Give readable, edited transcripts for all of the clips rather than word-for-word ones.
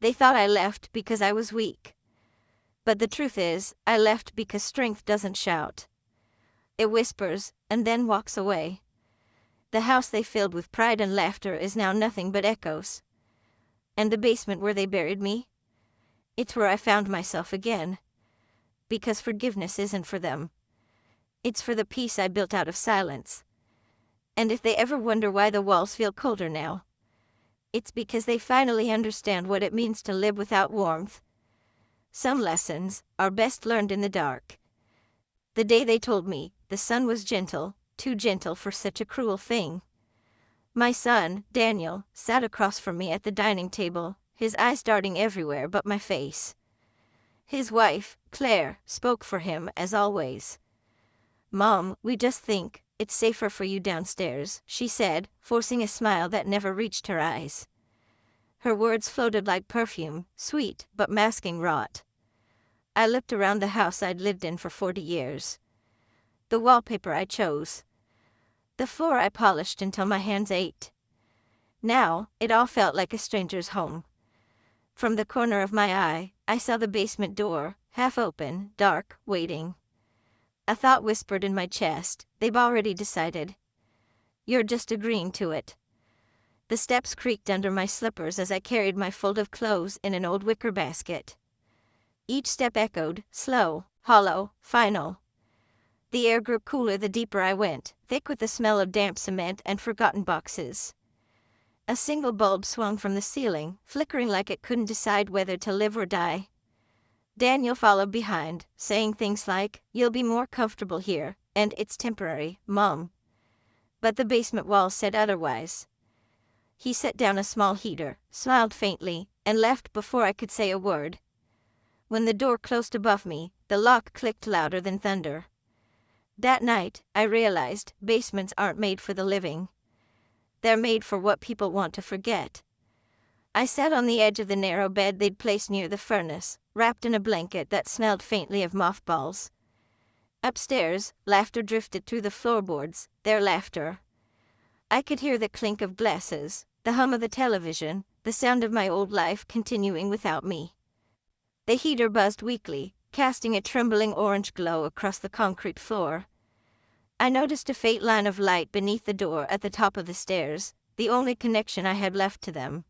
They thought I left because I was weak. But the truth is, I left because strength doesn't shout. It whispers, and then walks away. The house they filled with pride and laughter is now nothing but echoes. And the basement where they buried me? It's where I found myself again. Because forgiveness isn't for them. It's for the peace I built out of silence. And if they ever wonder why the walls feel colder now, it's because they finally understand what it means to live without warmth. Some lessons are best learned in the dark. The day they told me the sun was gentle, too gentle for such a cruel thing. My son, Daniel, sat across from me at the dining table, his eyes darting everywhere but my face. His wife, Claire, spoke for him as always. "Mom, we just think it's safer for you downstairs," she said, forcing a smile that never reached her eyes. Her words floated like perfume, sweet but masking rot. I looked around the house I'd lived in for 40 years. The wallpaper I chose. The floor I polished until my hands ached. Now, it all felt like a stranger's home. From the corner of my eye, I saw the basement door, half open, dark, waiting. A thought whispered in my chest, "They've already decided. You're just agreeing to it." The steps creaked under my slippers as I carried my fold of clothes in an old wicker basket. Each step echoed, slow, hollow, final. The air grew cooler the deeper I went, thick with the smell of damp cement and forgotten boxes. A single bulb swung from the ceiling, flickering like it couldn't decide whether to live or die. Daniel followed behind, saying things like, "You'll be more comfortable here, and it's temporary, Mom." But the basement walls said otherwise. He set down a small heater, smiled faintly, and left before I could say a word. When the door closed above me, the lock clicked louder than thunder. That night, I realized basements aren't made for the living. They're made for what people want to forget. I sat on the edge of the narrow bed they'd placed near the furnace, wrapped in a blanket that smelled faintly of mothballs. Upstairs, laughter drifted through the floorboards, their laughter. I could hear the clink of glasses, the hum of the television, the sound of my old life continuing without me. The heater buzzed weakly, casting a trembling orange glow across the concrete floor. I noticed a faint line of light beneath the door at the top of the stairs, the only connection I had left to them.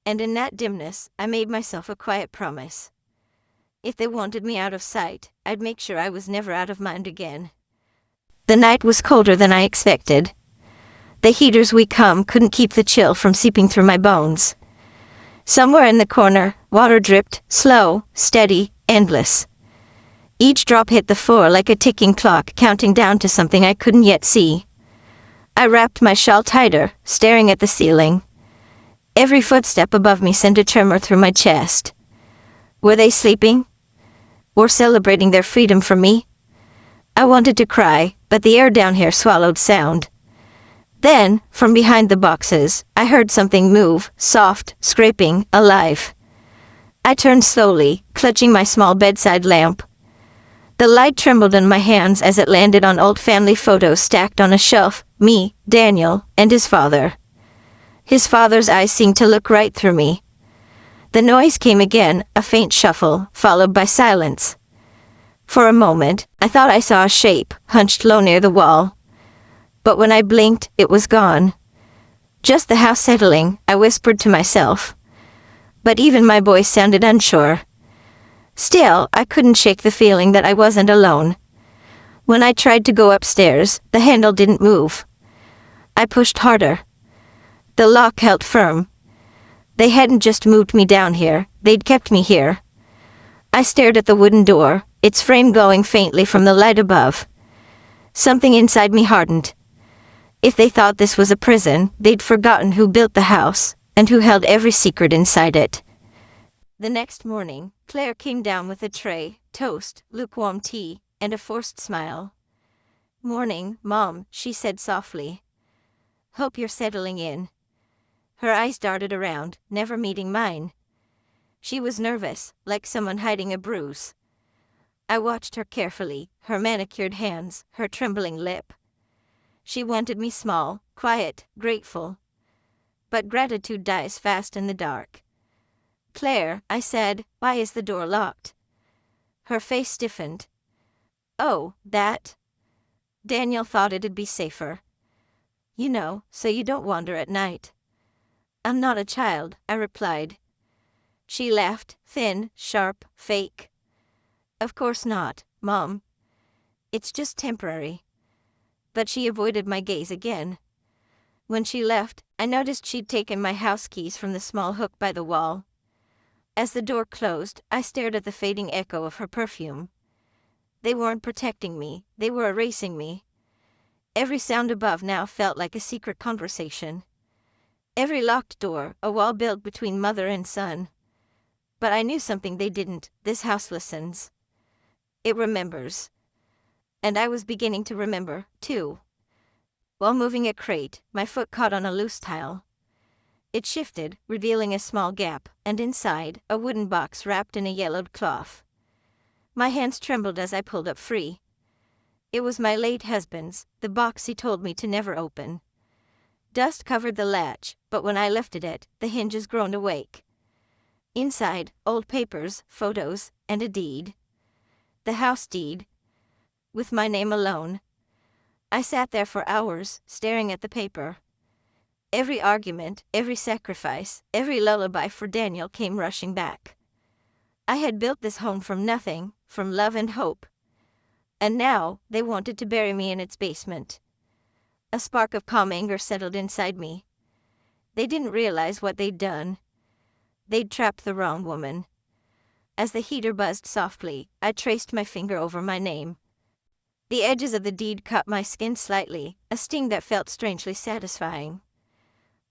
And in that dimness, I made myself a quiet promise. If they wanted me out of sight, I'd make sure I was never out of mind again. The night was colder than I expected. The heater's weak hum couldn't keep the chill from seeping through my bones. Somewhere in the corner, water dripped, slow, steady, endless. Each drop hit the floor like a ticking clock counting down to something I couldn't yet see. I wrapped my shawl tighter, staring at the ceiling. Every footstep above me sent a tremor through my chest. Were they sleeping? Or celebrating their freedom from me? I wanted to cry, but the air down here swallowed sound. Then, from behind the boxes, I heard something move, soft, scraping, alive. I turned slowly, clutching my small bedside lamp. The light trembled in my hands as it landed on old family photos stacked on a shelf, me, Daniel, and his father. His father's eyes seemed to look right through me. The noise came again, a faint shuffle, followed by silence. For a moment, I thought I saw a shape, hunched low near the wall. But when I blinked, it was gone. Just the house settling, I whispered to myself. But even my voice sounded unsure. Still, I couldn't shake the feeling that I wasn't alone. When I tried to go upstairs, the handle didn't move. I pushed harder. The lock held firm. They hadn't just moved me down here, they'd kept me here. I stared at the wooden door, its frame glowing faintly from the light above. Something inside me hardened. If they thought this was a prison, they'd forgotten who built the house, and who held every secret inside it. The next morning, Claire came down with a tray, toast, lukewarm tea, and a forced smile. "Morning, Mom," she said softly. "Hope you're settling in." Her eyes darted around, never meeting mine. She was nervous, like someone hiding a bruise. I watched her carefully, her manicured hands, her trembling lip. She wanted me small, quiet, grateful. But gratitude dies fast in the dark. "Claire," I said, "why is the door locked?" Her face stiffened. "Oh, that? Daniel thought it'd be safer. You know, so you don't wander at night." "I'm not a child," I replied. She laughed, thin, sharp, fake. "Of course not, Mom. It's just temporary." But she avoided my gaze again. When she left, I noticed she'd taken my house keys from the small hook by the wall. As the door closed, I stared at the fading echo of her perfume. They weren't protecting me, they were erasing me. Every sound above now felt like a secret conversation. Every locked door, a wall built between mother and son. But I knew something they didn't. This house listens. It remembers. And I was beginning to remember, too. While moving a crate, my foot caught on a loose tile. It shifted, revealing a small gap, and inside, a wooden box wrapped in a yellowed cloth. My hands trembled as I pulled up free. It was my late husband's, the box he told me to never open. Dust covered the latch, but when I lifted it, the hinges groaned awake. Inside, old papers, photos, and a deed. The house deed. With my name alone. I sat there for hours, staring at the paper. Every argument, every sacrifice, every lullaby for Daniel came rushing back. I had built this home from nothing, from love and hope. And now, they wanted to bury me in its basement. A spark of calm anger settled inside me. They didn't realize what they'd done. They'd trapped the wrong woman. As the heater buzzed softly, I traced my finger over my name. The edges of the deed cut my skin slightly, a sting that felt strangely satisfying.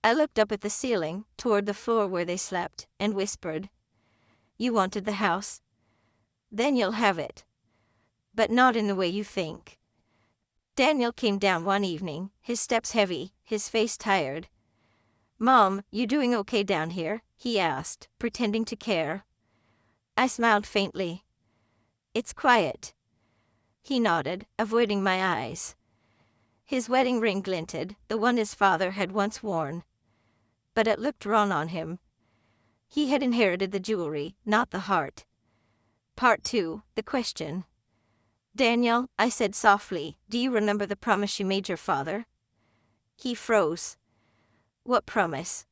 I looked up at the ceiling, toward the floor where they slept, and whispered, "You wanted the house? Then you'll have it. But not in the way you think." Daniel came down one evening, his steps heavy, his face tired. "Mom, you doing okay down here?" he asked, pretending to care. I smiled faintly. "It's quiet." He nodded, avoiding my eyes. His wedding ring glinted, the one his father had once worn. But it looked wrong on him. He had inherited the jewelry, not the heart. Part 2, the question. "Daniel," I said softly, "do you remember the promise you made your father?" He froze. "What promise?"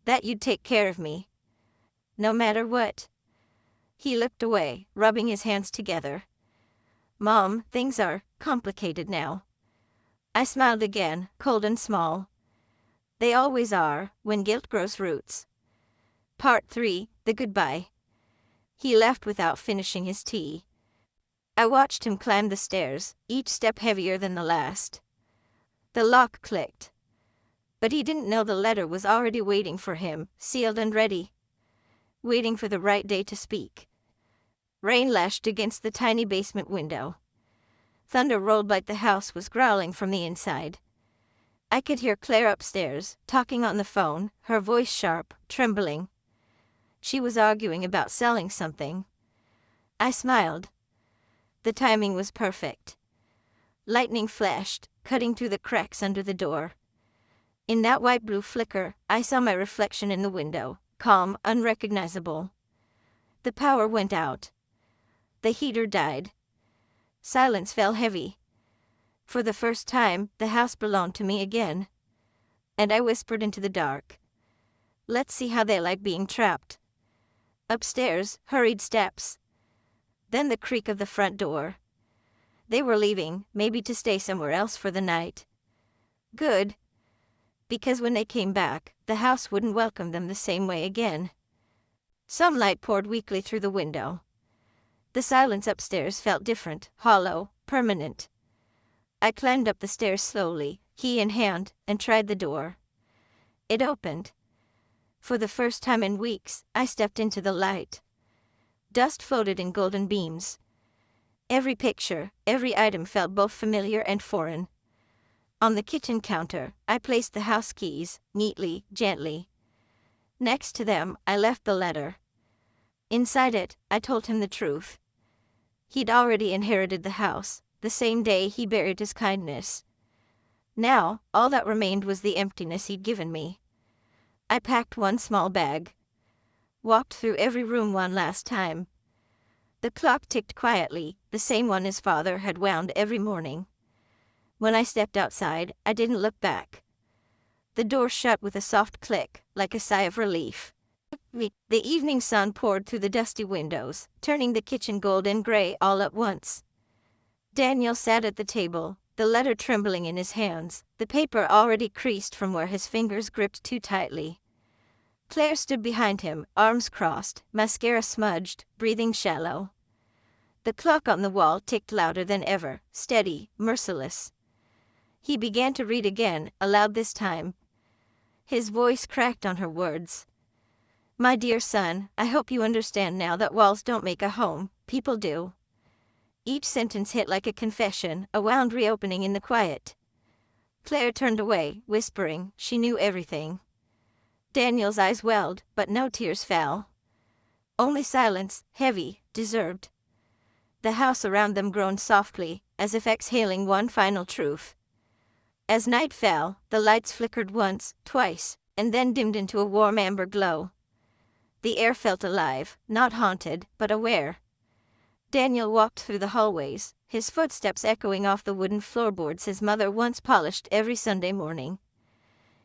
"That you'd take care of me. No matter what." He looked away, rubbing his hands together. "Mom, things are complicated now." I smiled again, cold and small. They always are, when guilt grows roots. Part 3, the goodbye. He left without finishing his tea. I watched him climb the stairs, each step heavier than the last. The lock clicked. But he didn't know the letter was already waiting for him, sealed and ready. Waiting for the right day to speak. Rain lashed against the tiny basement window. Thunder rolled like the house was growling from the inside. I could hear Claire upstairs, talking on the phone, her voice sharp, trembling. She was arguing about selling something. I smiled. The timing was perfect. Lightning flashed, cutting through the cracks under the door. In that white-blue flicker, I saw my reflection in the window, calm, unrecognizable. The power went out. The heater died. Silence fell heavy. For the first time, the house belonged to me again. And I whispered into the dark. "Let's see how they like being trapped." Upstairs, hurried steps. Then the creak of the front door. They were leaving, maybe to stay somewhere else for the night. Good. Because when they came back, the house wouldn't welcome them the same way again. Sunlight poured weakly through the window. The silence upstairs felt different, hollow, permanent. I climbed up the stairs slowly, key in hand, and tried the door. It opened. For the first time in weeks, I stepped into the light. Dust floated in golden beams. Every picture, every item felt both familiar and foreign. On the kitchen counter, I placed the house keys, neatly, gently. Next to them, I left the letter. Inside it, I told him the truth. He'd already inherited the house, the same day he buried his kindness. Now, all that remained was the emptiness he'd given me. I packed one small bag. walked through every room one last time. The clock ticked quietly, the same one his father had wound every morning. When I stepped outside, I didn't look back. The door shut with a soft click, like a sigh of relief. The evening sun poured through the dusty windows, turning the kitchen golden gray all at once. Daniel sat at the table, the letter trembling in his hands, the paper already creased from where his fingers gripped too tightly. Claire stood behind him, arms crossed, mascara smudged, breathing shallow. The clock on the wall ticked louder than ever, steady, merciless. He began to read again, aloud this time. His voice cracked on her words. My dear son, I hope you understand now that walls don't make a home, people do. Each sentence hit like a confession, a wound reopening in the quiet. Claire turned away, whispering, she knew everything. Daniel's eyes welled, but no tears fell. Only silence, heavy, deserved. The house around them groaned softly, as if exhaling one final truth. As night fell, the lights flickered once, twice, and then dimmed into a warm amber glow. The air felt alive, not haunted, but aware. Daniel walked through the hallways, his footsteps echoing off the wooden floorboards his mother once polished every Sunday morning.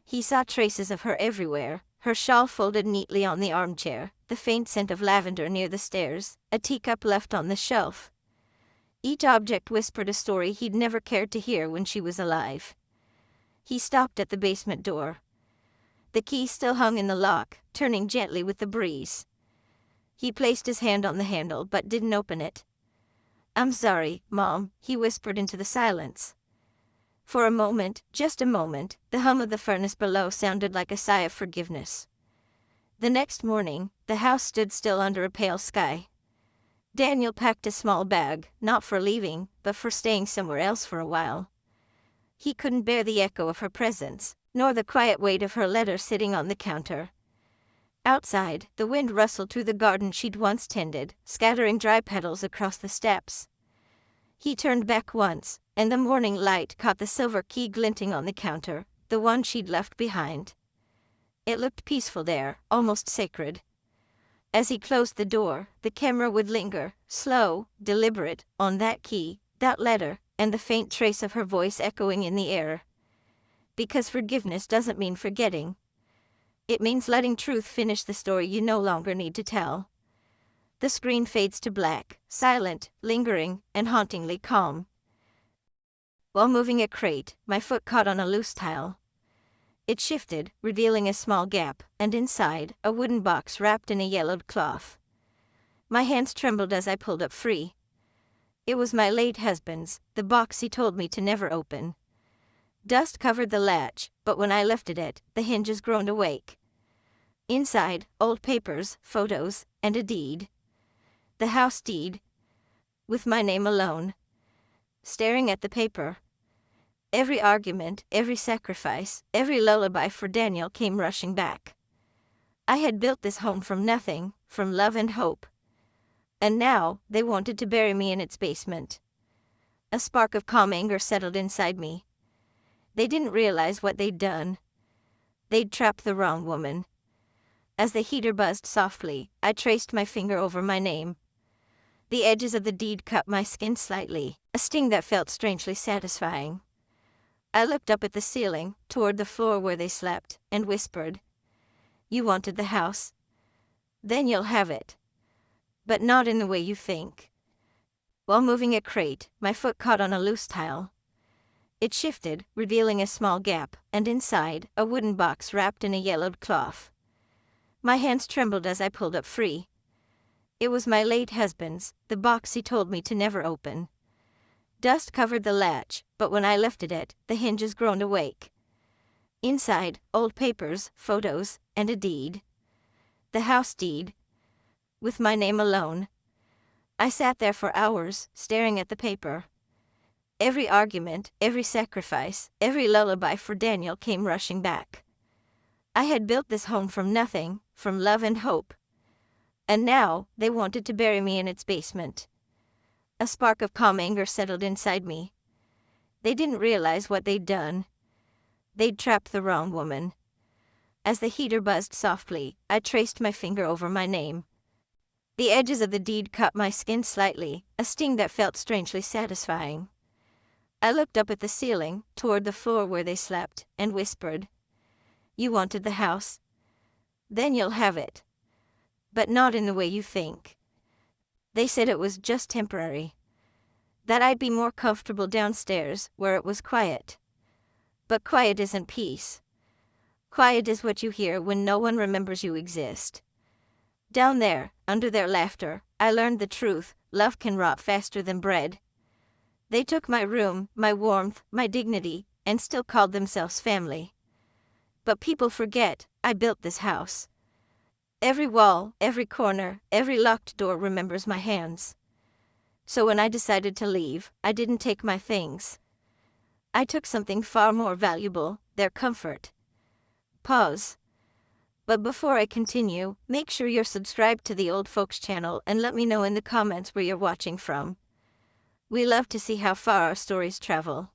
He saw traces of her everywhere, her shawl folded neatly on the armchair, the faint scent of lavender near the stairs, a teacup left on the shelf. Each object whispered a story he'd never cared to hear when she was alive. He stopped at the basement door. The key still hung in the lock, turning gently with the breeze. He placed his hand on the handle but didn't open it. I'm sorry, Mom, he whispered into the silence. For a moment, just a moment, the hum of the furnace below sounded like a sigh of forgiveness. The next morning, the house stood still under a pale sky. Daniel packed a small bag, not for leaving, but for staying somewhere else for a while. He couldn't bear the echo of her presence, nor the quiet weight of her letter sitting on the counter. Outside, the wind rustled through the garden she'd once tended, scattering dry petals across the steps. He turned back once, and the morning light caught the silver key glinting on the counter, the one she'd left behind. It looked peaceful there, almost sacred. As he closed the door, the camera would linger, slow, deliberate, on that key, that letter, and the faint trace of her voice echoing in the air. Because forgiveness doesn't mean forgetting. It means letting truth finish the story you no longer need to tell. The screen fades to black, silent, lingering, and hauntingly calm. While moving a crate, my foot caught on a loose tile. It shifted, revealing a small gap, and inside, a wooden box wrapped in a yellowed cloth. My hands trembled as I pulled up free. It was my late husband's, the box he told me to never open. Dust covered the latch, but when I lifted it, the hinges groaned awake. Inside, old papers, photos, and a deed. The house deed. With my name alone. Staring at the paper. Every argument, every sacrifice, every lullaby for Daniel came rushing back. I had built this home from nothing, from love and hope. And now, they wanted to bury me in its basement. A spark of calm anger settled inside me. They didn't realize what they'd done. They'd trapped the wrong woman. As the heater buzzed softly, I traced my finger over my name. The edges of the deed cut my skin slightly, a sting that felt strangely satisfying. I looked up at the ceiling, toward the floor where they slept, and whispered, "You wanted the house. Then you'll have it. But not in the way you think." While moving a crate, my foot caught on a loose tile. It shifted, revealing a small gap, and inside, a wooden box wrapped in a yellowed cloth. My hands trembled as I pulled up free. It was my late husband's, the box he told me to never open. Dust covered the latch, but when I lifted it, the hinges groaned awake. Inside, old papers, photos, and a deed. The house deed. With my name alone. I sat there for hours, staring at the paper. Every argument, every sacrifice, every lullaby for Daniel came rushing back. I had built this home from nothing, from love and hope. And now, they wanted to bury me in its basement. A spark of calm anger settled inside me. They didn't realize what they'd done. They'd trapped the wrong woman. As the heater buzzed softly, I traced my finger over my name. The edges of the deed cut my skin slightly, a sting that felt strangely satisfying. I looked up at the ceiling, toward the floor where they slept, and whispered, "You wanted the house? Then you'll have it. But not in the way you think." They said it was just temporary. That I'd be more comfortable downstairs, where it was quiet. But quiet isn't peace. Quiet is what you hear when no one remembers you exist. Down there, under their laughter, I learned the truth: love can rot faster than bread. They took my room, my warmth, my dignity, and still called themselves family. But people forget, I built this house. Every wall, every corner, every locked door remembers my hands. So when I decided to leave, I didn't take my things. I took something far more valuable: their comfort. Pause. But before I continue, make sure you're subscribed to the Old Folks channel and let me know in the comments where you're watching from. We love to see how far our stories travel.